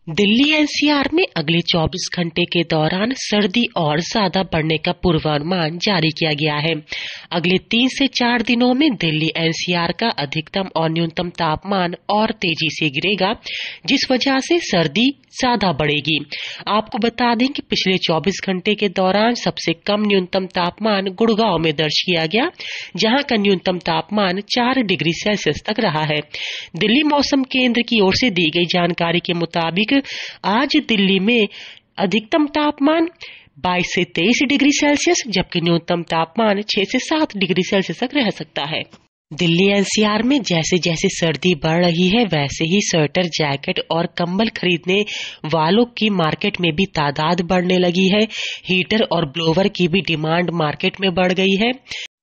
Delhi NCR में अगले 24 घंटे के दौरान सर्दी और ज्यादा बढ़ने का पूर्वानुमान जारी किया गया है। अगले 3 से 4 दिनों में दिल्ली एनसीआर का अधिकतम और न्यूनतम तापमान और तेजी से गिरेगा, जिस वजह से सर्दी ज्यादा बढ़ेगी। आपको बता दें कि पिछले 24 घंटे के दौरान सबसे कम न्यूनतम तापमान गुड़गांव में दर्ज किया गया, जहां का न्यूनतम तापमान 4 डिग्री सेल्सियस तक रहा है। दिल्ली मौसम केंद्र की ओर से दी गई जानकारी के मुताबिक आज दिल्ली में अधिकतम तापमान 22 से 23 डिग्री सेल्सियस जबकि न्यूनतम तापमान 6 से 7 डिग्री सेल्सियस तक रह सकता है। दिल्ली एनसीआर में जैसे जैसे सर्दी बढ़ रही है, वैसे ही स्वेटर, जैकेट और कंबल खरीदने वालों की मार्केट में भी तादाद बढ़ने लगी है। हीटर और ब्लोवर की भी डिमांड मार्केट में बढ़ गई है।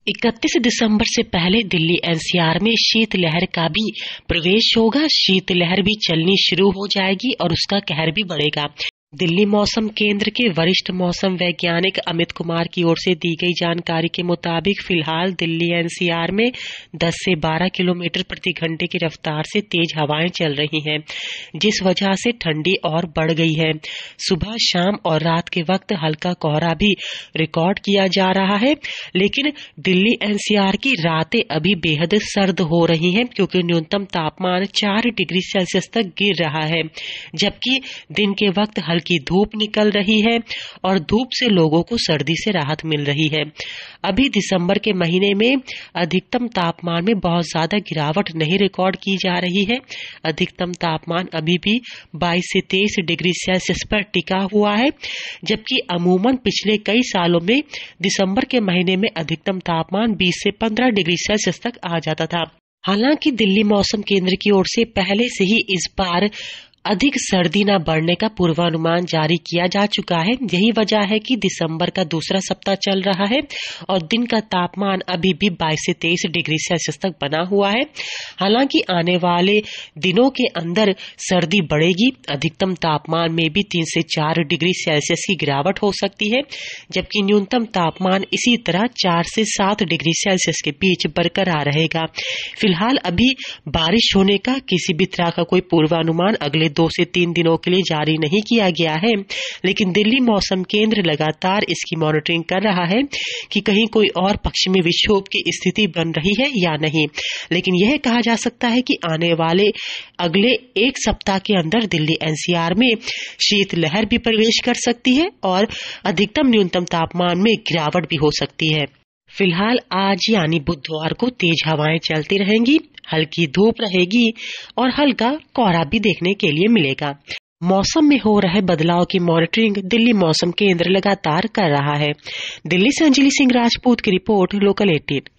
31 दिसंबर से पहले दिल्ली एनसीआर में शीतलहर का भी प्रवेश होगा। शीतलहर भी चलनी शुरू हो जाएगी और उसका कहर भी बढ़ेगा। दिल्ली मौसम केंद्र के वरिष्ठ मौसम वैज्ञानिक अमित कुमार की ओर से दी गई जानकारी के मुताबिक फिलहाल दिल्ली एनसीआर में 10 से 12 किलोमीटर प्रति घंटे की रफ्तार से तेज हवाएं चल रही हैं, जिस वजह से ठंडी और बढ़ गई है। सुबह, शाम और रात के वक्त हल्का कोहरा भी रिकॉर्ड किया जा रहा है, लेकिन दिल्ली एनसीआर की रातें अभी बेहद सर्द हो रही हैं क्योंकि न्यूनतम तापमान 4 डिग्री सेल्सियस तक गिर रहा है, जबकि दिन के वक्त की धूप निकल रही है और धूप से लोगों को सर्दी से राहत मिल रही है। अभी दिसंबर के महीने में अधिकतम तापमान में बहुत ज्यादा गिरावट नहीं रिकॉर्ड की जा रही है। अधिकतम तापमान अभी भी 22 से 23 डिग्री सेल्सियस पर टिका हुआ है, जबकि अमूमन पिछले कई सालों में दिसंबर के महीने में अधिकतम तापमान 20 से 15 डिग्री सेल्सियस तक आ जाता था। हालांकि दिल्ली मौसम केंद्र की ओर से पहले से ही इस बार अधिक सर्दी न बढ़ने का पूर्वानुमान जारी किया जा चुका है। यही वजह है कि दिसंबर का दूसरा सप्ताह चल रहा है और दिन का तापमान अभी भी 22 से 23 डिग्री सेल्सियस तक बना हुआ है। हालांकि आने वाले दिनों के अंदर सर्दी बढ़ेगी। अधिकतम तापमान में भी 3 से 4 डिग्री सेल्सियस की गिरावट हो सकती है, जबकि न्यूनतम तापमान इसी तरह 4 से 7 डिग्री सेल्सियस के बीच बरकरार रहेगा। फिलहाल अभी बारिश होने का किसी भी तरह का कोई पूर्वानुमान अगले 2 से 3 दिनों के लिए जारी नहीं किया गया है, लेकिन दिल्ली मौसम केंद्र लगातार इसकी मॉनिटरिंग कर रहा है कि कहीं कोई और पश्चिमी विक्षोभ की स्थिति बन रही है या नहीं। लेकिन यह कहा जा सकता है कि आने वाले अगले 1 सप्ताह के अंदर दिल्ली एनसीआर में शीतलहर भी प्रवेश कर सकती है और अधिकतम न्यूनतम तापमान में गिरावट भी हो सकती है। फिलहाल आज यानी बुधवार को तेज हवाएं चलती रहेंगी, हल्की धूप रहेगी और हल्का कोहरा भी देखने के लिए मिलेगा। मौसम में हो रहे बदलाव की मॉनिटरिंग दिल्ली मौसम केंद्र लगातार कर रहा है। दिल्ली से अंजलि सिंह राजपूत की रिपोर्ट, लोकल 18।